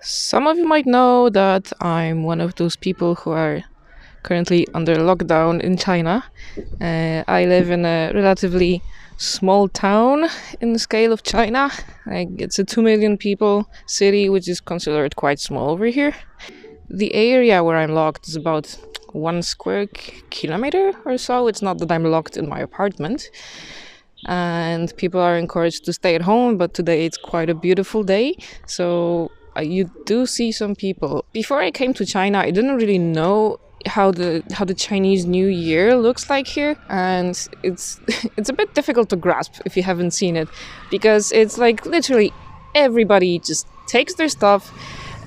Some of you might know that I'm one of those people who are currently under lockdown in China. I live in a relatively small town in the scale of China. Like it's a 2 million people city, which is considered quite small over here. The area where I'm locked is about 1 square kilometer or so. It's not that I'm locked in my apartment. And people are encouraged to stay at home, but today it's quite a beautiful day. So you do see some people. Before I came to China, I didn't really know how the Chinese New Year looks like here, and it's it's a bit difficult to grasp if you haven't seen it, because it's like literally everybody just takes their stuff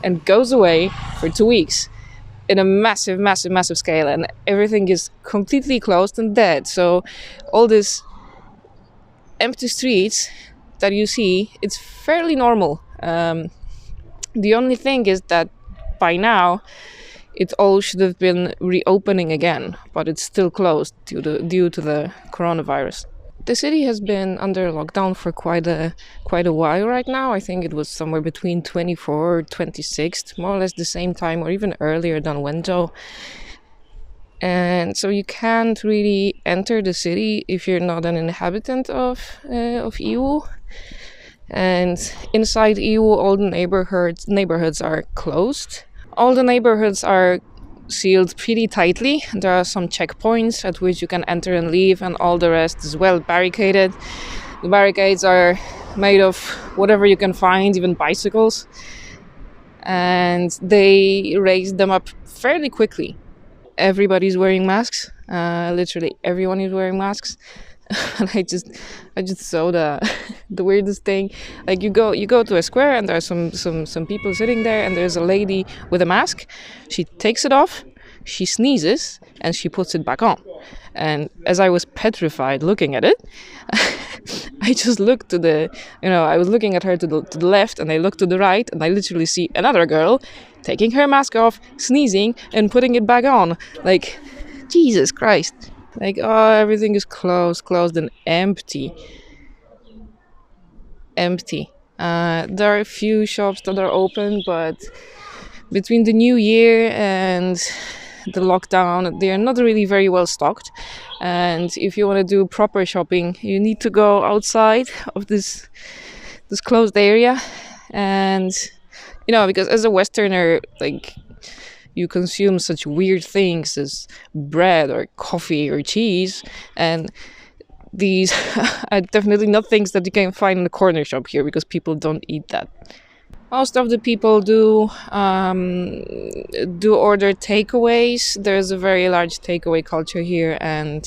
and goes away for 2 weeks in a massive scale, and everything is completely closed and dead. So all this empty streets that you see, it's fairly normal. The only thing is that by now it all should have been reopening again, but it's still closed due to the coronavirus. The city has been under lockdown for quite a while right now. I think it was somewhere between 24 or 26th, more or less the same time or even earlier than Wenzhou. And so you can't really enter the city if you're not an inhabitant of Yiwu. And inside Yiwu, all the neighborhoods are closed. All the neighborhoods are sealed pretty tightly. There are some checkpoints at which you can enter and leave, and all the rest is well barricaded. The barricades are made of whatever you can find, even bicycles. And they raised them up fairly quickly. Everybody's wearing masks. Literally everyone is wearing masks. And I just saw the weirdest thing. Like you go to a square and there are some people sitting there, and there's a lady with a mask. She takes it off, she sneezes, and she puts it back on. And as I was petrified looking at it, I just looked to I was looking at her to the left, and I looked to the right, and I literally see another girl taking her mask off, sneezing, and putting it back on. Like, Jesus Christ. Like, oh, everything is closed and empty. There are a few shops that are open, but between the new year and the lockdown, they are not really very well stocked. And if you want to do proper shopping, you need to go outside of this closed area. And because as a Westerner, like, you consume such weird things as bread or coffee or cheese, and these are definitely not things that you can find in the corner shop here, because people don't eat that. Most of the people do order takeaways. There's a very large takeaway culture here, and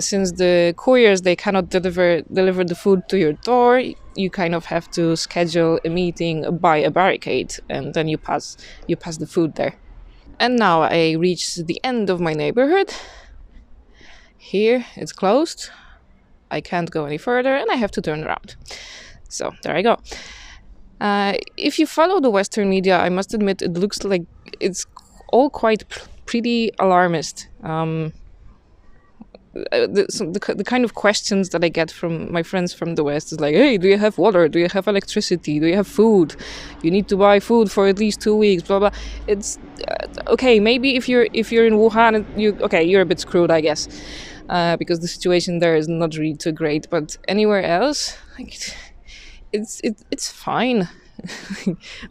since the couriers, they cannot deliver the food to your door, you kind of have to schedule a meeting by a barricade, and then you pass the food there. And now I reached the end of my neighborhood. Here it's closed. I can't go any further, and I have to turn around. So there I go. If you follow the Western media, I must admit it looks like it's all quite pretty alarmist. The kind of questions that I get from my friends from the West is like, hey, do you have water? Do you have electricity? Do you have food? You need to buy food for at least 2 weeks, blah, blah. It's okay. Maybe if you're in Wuhan, you're a bit screwed, I guess, because the situation there is not really too great. But anywhere else, like, it's fine.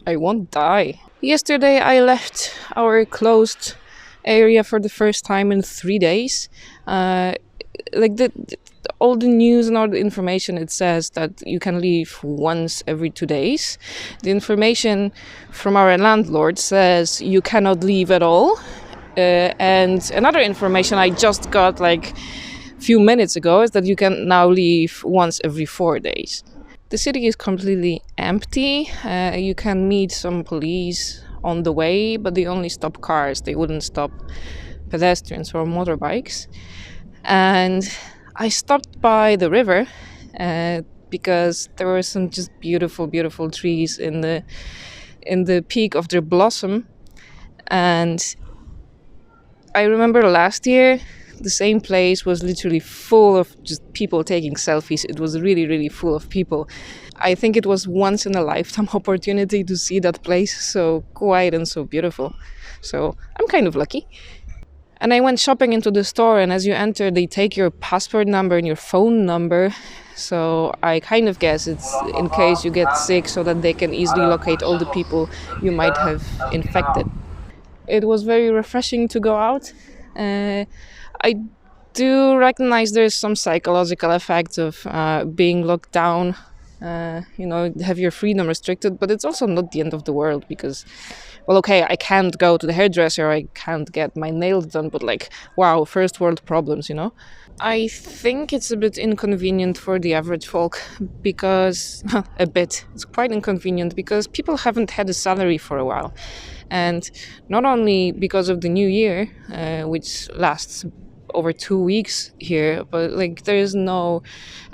I won't die. Yesterday, I left our closed area for the first time in 3 days. All the news and all the information, it says that you can leave once every 2 days. The information from our landlord says you cannot leave at all. And another information I just got like a few minutes ago is that you can now leave once every 4 days. The city is completely empty. You can meet some police on the way, but they only stop cars. They wouldn't stop pedestrians or motorbikes. And I stopped by the river because there were some just beautiful trees in the peak of their blossom. And I remember last year the same place was literally full of just people taking selfies. It was really full of people. I think it was once in a lifetime opportunity to see that place so quiet and so beautiful. So I'm kind of lucky. And I went shopping into the store, and as you enter, they take your passport number and your phone number. So I kind of guess it's in case you get sick so that they can easily locate all the people you might have infected. It was very refreshing to go out. I do recognize there's some psychological effect of being locked down, have your freedom restricted, but it's also not the end of the world because, well, okay, I can't go to the hairdresser, I can't get my nails done, but like, wow, first world problems. I think it's a bit inconvenient for the average folk because, a bit, it's quite inconvenient because people haven't had a salary for a while. And not only because of the new year, which lasts over 2 weeks here, but like there is no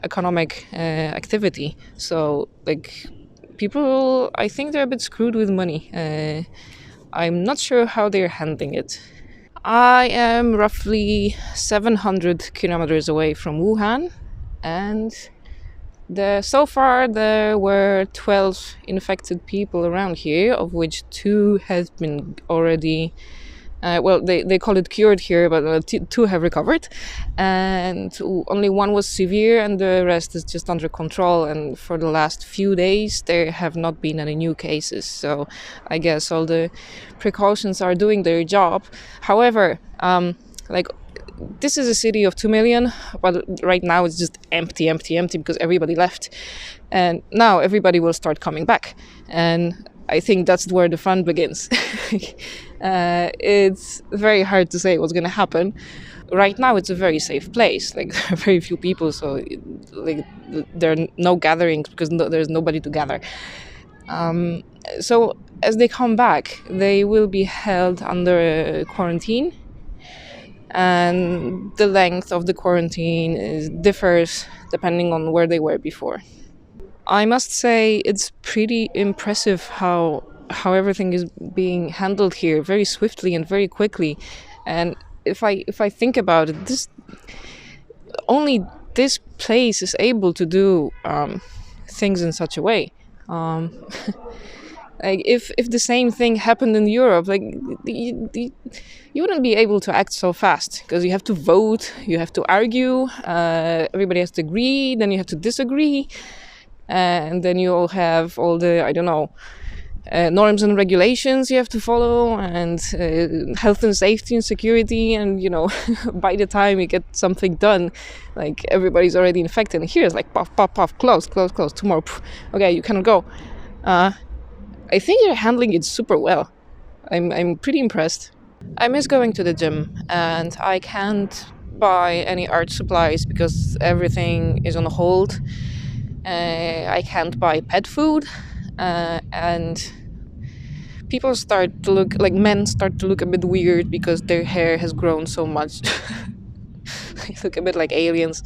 economic activity. So like people, I think they're a bit screwed with money. I'm not sure how they're handling it. I am roughly 700 kilometers away from Wuhan, and so far there were 12 infected people around here, of which 2 has been already they call it cured here, but 2 have recovered, and only 1 was severe, and the rest is just under control. And for the last few days, there have not been any new cases. So I guess all the precautions are doing their job. However, this is a city of 2 million, but right now it's just empty because everybody left, and now everybody will start coming back, and I think that's where the fun begins. It's very hard to say what's going to happen. Right now, it's a very safe place. Like there are very few people, so there are no gatherings because there's nobody to gather. So as they come back, they will be held under quarantine, and the length of the quarantine differs depending on where they were before. I must say it's pretty impressive how everything is being handled here very swiftly and very quickly. And if I think about it, only this place is able to do things in such a way. Like if the same thing happened in Europe, like you wouldn't be able to act so fast because you have to vote, you have to argue, everybody has to agree, then you have to disagree, and then you all have all the norms and regulations you have to follow, and health and safety and security, and by the time you get something done, like everybody's already infected. And here it's like puff puff puff, close tomorrow, okay, you cannot go. I think they're handling it super well. I'm pretty impressed. I miss going to the gym, and I can't buy any art supplies because everything is on hold. I can't buy pet food, and people start to look like men start to look a bit weird because their hair has grown so much. They look a bit like aliens.